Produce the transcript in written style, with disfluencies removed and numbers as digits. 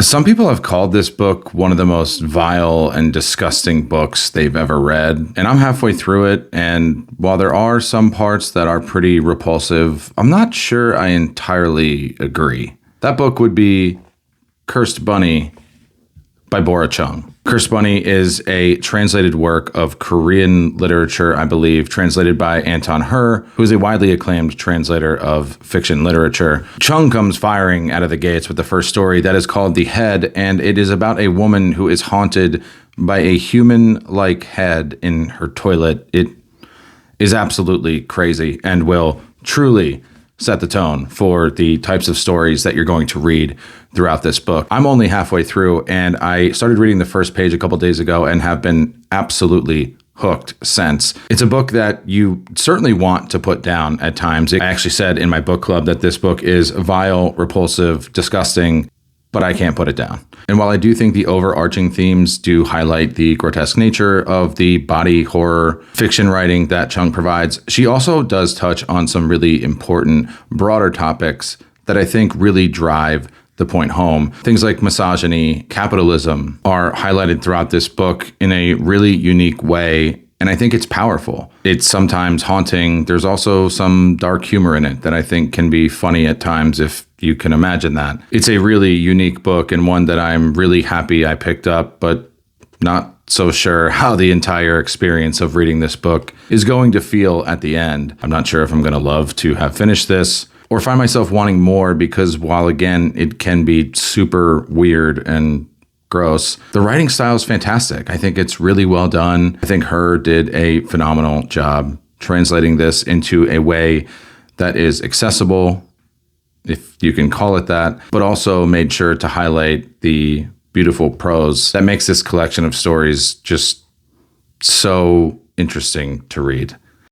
Some people have called this book one of the most vile and disgusting books they've ever read, and I'm halfway through it, and while there are some parts that are pretty repulsive, I'm not sure I entirely agree. That book would be Cursed Bunny by Bora Chung. Cursed Bunny is a translated work of Korean literature, I believe, translated by Anton Hur, who is a widely acclaimed translator of fiction literature. Chung comes firing out of the gates with the first story that is called The Head, and it is about a woman who is haunted by a human-like head in her toilet. It is absolutely crazy and will truly set the tone for the types of stories that you're going to read throughout this book. I'm only halfway through, and I started reading the first page a couple days ago and have been absolutely hooked since. It's a book that you certainly want to put down at times. I actually said in my book club that this book is vile, repulsive, disgusting, but I can't put it down. And while I do think the overarching themes do highlight the grotesque nature of the body horror fiction writing that Chung provides, she also does touch on some really important, broader topics that I think really drive the point home. Things like misogyny, capitalism are highlighted throughout this book in a really unique way. And I think it's powerful. It's sometimes haunting. There's also some dark humor in it that I think can be funny at times, if you can imagine that. It's a really unique book and one that I'm really happy I picked up, but not so sure how the entire experience of reading this book is going to feel at the end. I'm not sure if I'm going to love to have finished this or find myself wanting more, because while again, it can be super weird and gross, the writing style is fantastic. I think it's really well done. I think Hur did a phenomenal job translating this into a way that is accessible, if you can call it that, but also made sure to highlight the beautiful prose that makes this collection of stories just so interesting to read.